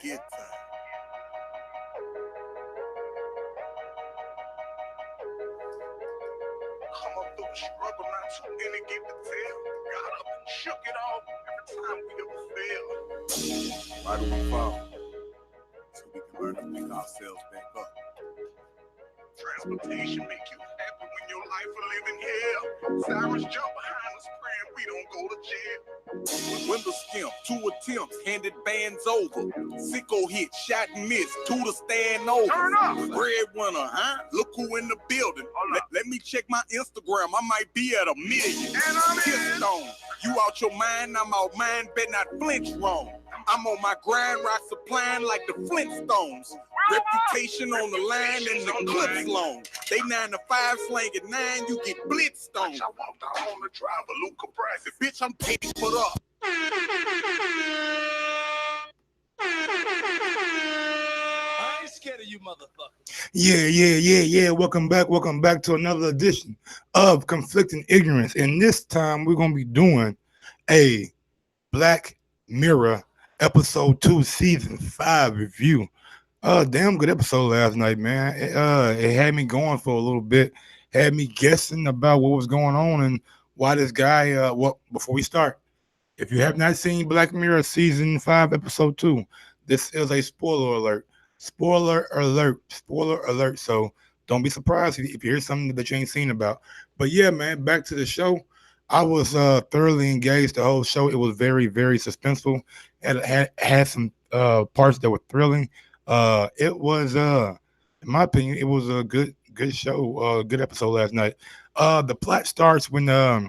Get time. Come up through the struggle, not too many get to tell. Got up and shook it off every time we ever fail. Why do we fall? So we can learn to pick ourselves back up. Transportation make you happy when your life a living hell. Sirens jump behind us praying we don't go to jail. Window skimp, 2 attempts, handed bands over. Sicko hit, shot and missed, Tudor stand over. Turn up! Breadwinner, huh? Look who in the building. Let me check my Instagram, I might be at 1 million. And I'm in. You out your mind, I'm out mine, bet not flinch wrong. I'm on my grind, rock supplying like the Flintstones. Reputation on the line and the clips long. They 9 to 5 slang at 9, you get blitzed on. I walked out on the driver, Luca Brasi. Bitch, I'm paid for up. I ain't scared of you, motherfucker. Yeah. Welcome back to another edition of Conflicting Ignorance. And this time we're going to be doing a Black Mirror episode 2 season 5 review. Damn good episode last night, man. It had me going for a little bit, had me guessing about what was going on and why this guy, before we start, if you have not seen Black Mirror season 5 episode 2, this is a spoiler alert. Spoiler alert. So don't be surprised if you hear something that you ain't seen about. But yeah, man, back to the show. I was thoroughly engaged the whole show. It was very, very suspenseful. It had some parts that were thrilling. It was, in my opinion, it was a good show, good episode last night. The plot starts when a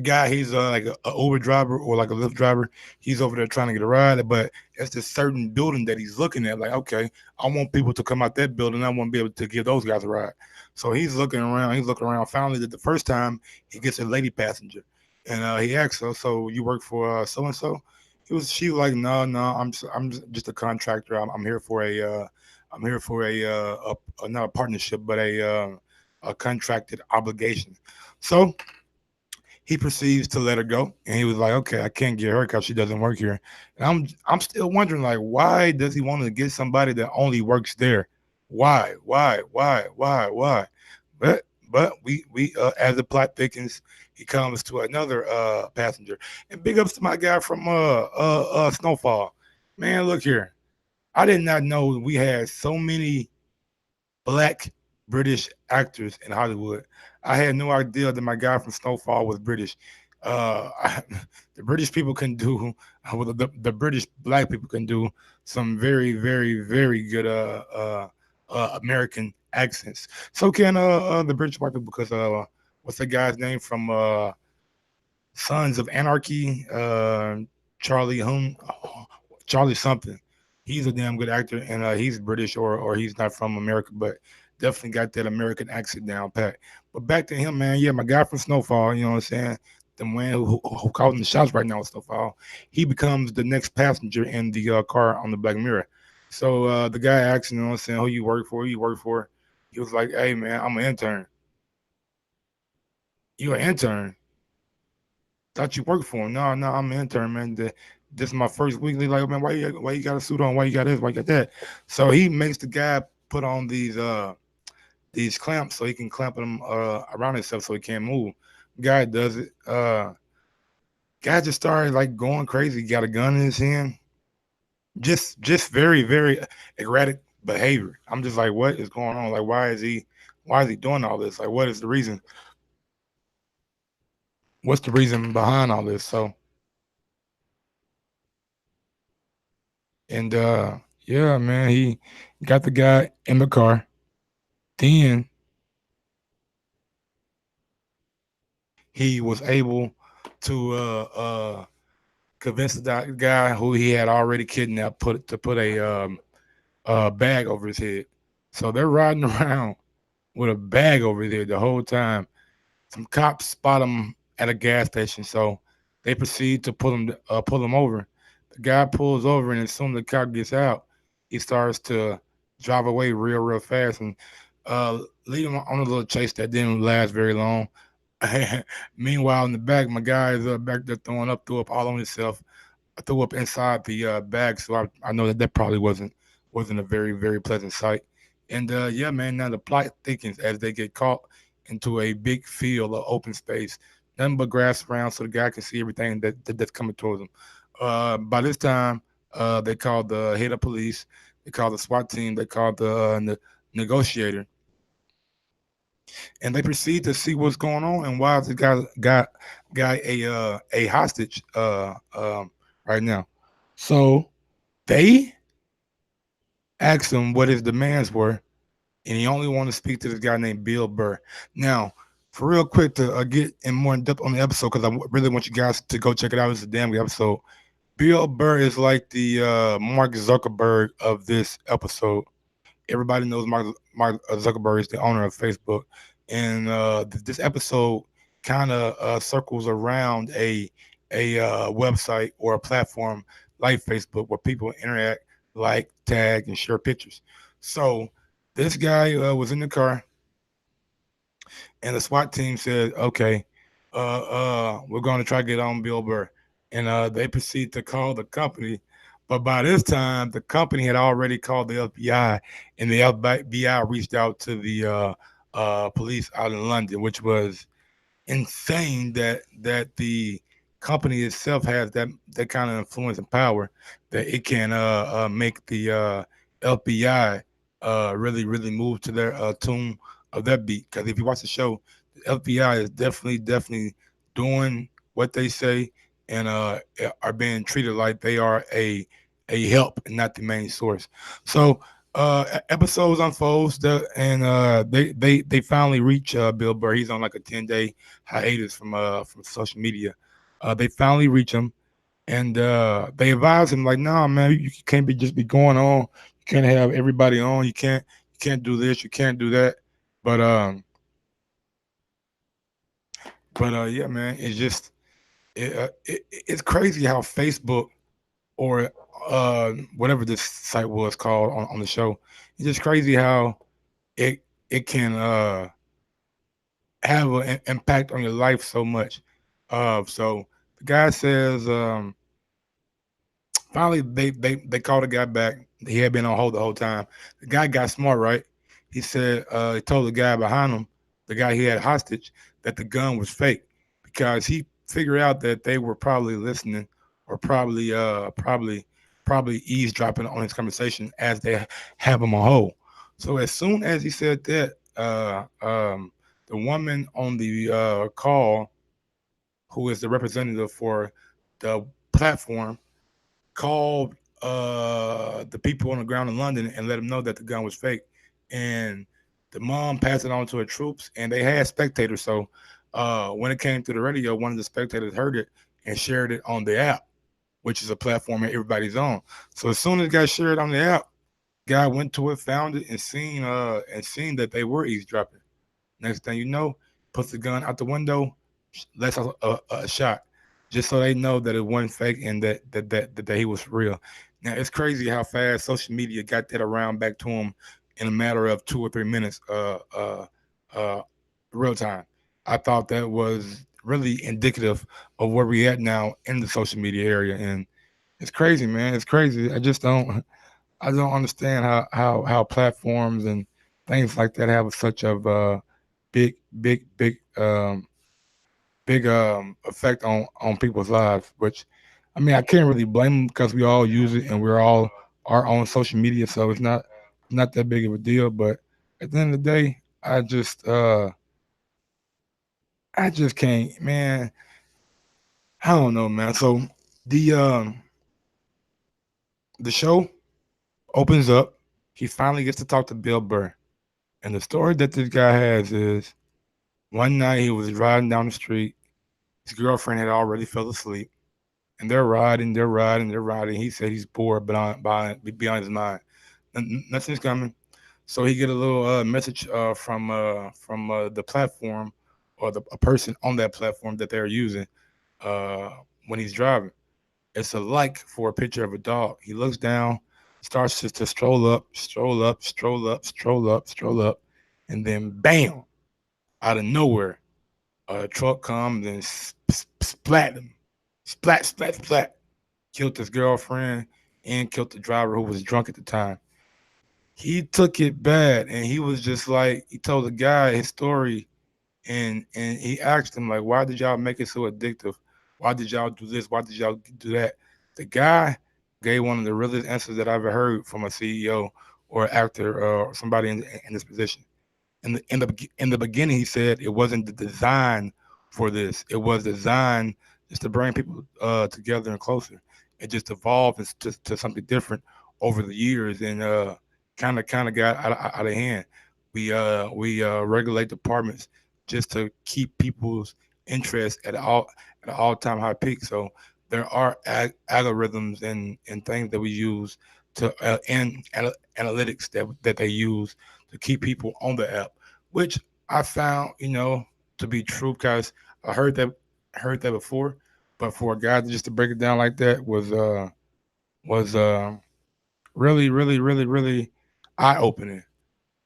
guy, he's like a Uber driver or like a Lyft driver. He's over there trying to get a ride, but it's this certain building that he's looking at. Like, okay, I want people to come out that building. I want to be able to give those guys a ride. So he's looking around. Finally, the first time he gets a lady passenger, and he asks her, "So you work for so and so?" She was like, "No, I'm just a contractor. I'm here for a not a partnership, but a contracted obligation." So he proceeds to let her go, and he was like, "Okay, I can't get her because she doesn't work here." And I'm still wondering, like, why does he want to get somebody that only works there? Why? But we as the plot thickens, he comes to another passenger. And big ups to my guy from Snowfall. Man, look here. I did not know we had so many Black British actors in Hollywood. I had no idea that my guy from Snowfall was British. The British people can do, well, the British Black people can do some very, very, very good American accents. So can the British white people, because what's the guy's name from Sons of Anarchy? Charlie Hung, Charlie something. He's a damn good actor, and he's British or he's not from America, but definitely got that American accent down pat. But back to him, man. Yeah, my guy from Snowfall, you know what I'm saying? The man who calling the shots right now with Snowfall, he becomes the next passenger in the car on the Black Mirror. So the guy asked him, you know what I'm saying, who you work for? Who you work for? He was like, "Hey, man, I'm an intern." "You an intern? Thought you worked for him." "No, I'm an intern, man. This is my first weekly." Like, "Man, why you got a suit on? Why you got this? Why you got that?" So he makes the guy put on these clamps so he can clamp them around himself so he can't move. Guy does it. Guy just started like going crazy. He got a gun in his hand. Just very, very erratic behavior. I'm just like, what is going on? Like, why is he doing all this? Like, what is the reason? What's the reason behind all this? So, and yeah, man, he got the guy in the car. Then he was able to convince the guy who he had already kidnapped to put a bag over his head. So they're riding around with a bag over there the whole time. Some cops spot him at a gas station, so they proceed to pull him over. The guy pulls over, and as soon as the cop gets out, he starts to drive away real fast and lead him on a little chase that didn't last very long. Meanwhile, in the back, my guy is back there threw up all on himself. threw up inside the bag. So I know that probably wasn't a very very pleasant sight. And yeah, man. Now the plot thickens as they get caught into a big field of open space, nothing but grass around, so the guy can see everything that's coming towards him. By this time, they called the head of police, they called the SWAT team, they called the negotiator, and they proceed to see what's going on and why the guy got a hostage right now. So they asked him what his demands were, and he only wanted to speak to this guy named Bill Burr. Now, for real quick to get in more in depth on the episode, because really want you guys to go check it out. It's a damn good episode. Bill Burr is like the Mark Zuckerberg of this episode. Everybody knows Mark Zuckerberg is the owner of Facebook, and this episode kind of circles around a website or a platform like Facebook where people interact, like, tag, and share pictures. So this guy was in the car, and the SWAT team said, "Okay, we're going to try to get on Bill Burr," and they proceed to call the company. But by this time, the company had already called the FBI, and the FBI reached out to the police out in London, which was insane. That the company itself has that kind of influence and power that it can make the FBI really really move to their tune of that beat. Because if you watch the show, the FBI is definitely doing what they say and are being treated like they are a help and not the main source. So episodes unfolds and they finally reach Bill Burr. He's on like a 10-day hiatus from social media. They finally reach him, and they advise him like, "Nah, man, you can't just be going on. You can't have everybody on. You can't do this. You can't do that." But yeah, man, it's just it's crazy how Facebook or whatever this site was called on the show. It's just crazy how it can have an impact on your life so much. So the guy says, finally they called the guy back. He had been on hold the whole time. The guy got smart, right? He said he told the guy behind him, the guy he had hostage, that the gun was fake because he figured out that they were probably listening or probably eavesdropping on his conversation as they have him on hold. So as soon as he said that, the woman on the call, who is the representative for the platform, called the people on the ground in London and let them know that the gun was fake. And the mom passed it on to her troops, and they had spectators. So when it came to the radio, one of the spectators heard it and shared it on the app, which is a platform that everybody's on. So as soon as it got shared on the app, guy went to it, found it, and seen that they were eavesdropping. Next thing you know, puts the gun out the window, lets off a shot, just so they know that it wasn't fake and that he was real. Now it's crazy how fast social media got that around back to him in a matter of 2 or 3 minutes, real time. I thought that was really indicative of where we at now in the social media area, and it's crazy, man. It's crazy. I don't understand how platforms and things like that have such a big effect on people's lives. Which, I mean, I can't really blame them because we all use it and we're all our own social media, so it's not that big of a deal. But at the end of the day, I just can't, man. I don't know, man. So the the show opens up. He finally gets to talk to Bill Burr. And the story that this guy has is one night he was riding down the street. His girlfriend had already fell asleep. And they're riding. He said he's bored beyond his mind. Nothing's coming. So he get a little message from the platform or a person on that platform that they're using when he's driving. It's a like for a picture of a dog. He looks down, starts to stroll up, and then bam, out of nowhere, a truck comes and splat him, splat. killed his girlfriend, and killed the driver who was drunk at the time. He took it bad, and he was just like, he told the guy his story, and he asked him like, why did y'all make it so addictive? Why did y'all do this? Why did y'all do that? The guy gave one of the realest answers that I've ever heard from a CEO or actor or somebody in this position. In the beginning, he said it wasn't the design for this. It was designed just to bring people together and closer. It just evolved to something different over the years, and kind of got out of hand. We regulate departments just to keep people's interest at all time high peak. So there are algorithms and things that we use to and analytics that they use to keep people on the app, which I found, to be true because I heard that before, but for a guy just to break it down like that was really, really, really, really eye opening.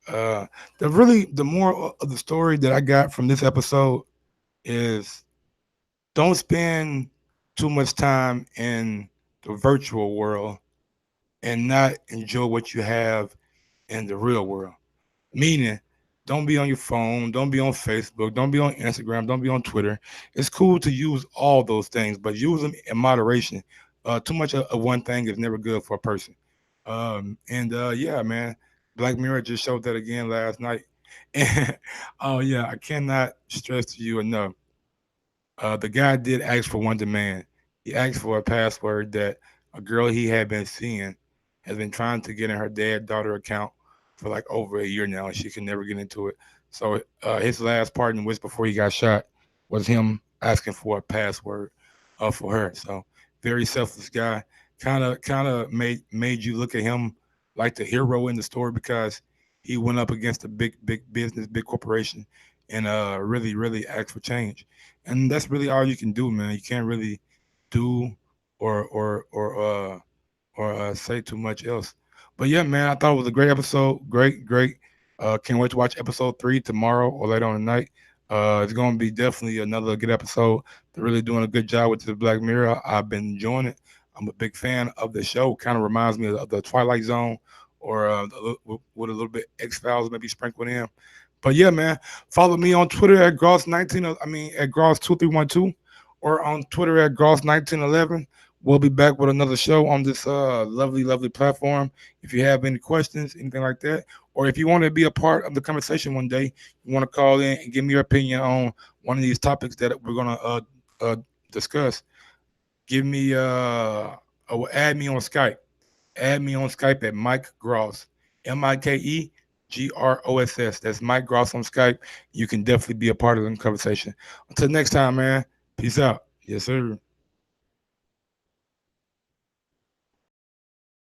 Uh, the moral of the story that I got from this episode is don't spend too much time in the virtual world and not enjoy what you have in the real world. Meaning, don't be on your phone, don't be on Facebook, don't be on Instagram, don't be on Twitter. It's cool to use all those things, but use them in moderation. Too much of one thing is never good for a person. And yeah, man, Black Mirror just showed that again last night. And oh yeah, I cannot stress to you enough. The guy did ask for one demand. He asked for a password that a girl he had been seeing has been trying to get in her daughter account for like over a year now, and she can never get into it. So his last parting wish before he got shot was him asking for a password for her. So very selfless guy. Kind of made you look at him like the hero in the story because he went up against a big business, big corporation, and really asked for change. And that's really all you can do, man. You can't really do or or or uh say too much else. But yeah, man, I thought it was a great episode. Great. Can't wait to watch episode 3 tomorrow or later on tonight. It's gonna be definitely another good episode. They're really doing a good job with the Black Mirror. I've been enjoying it. I'm a big fan of the show. Kind of reminds me of the Twilight Zone or with a little bit X Files maybe sprinkled in. But yeah, man, follow me on Twitter at Gross19. At Gross2312, or on Twitter at Gross1911. We'll be back with another show on this lovely platform. If you have any questions, anything like that, or if you want to be a part of the conversation one day, you want to call in and give me your opinion on one of these topics that we're gonna discuss. Give me add me on Skype. Add me on Skype at Mike Gross, MikeGross. That's Mike Gross on Skype. You can definitely be a part of the conversation. Until next time, man. Peace out. Yes, sir.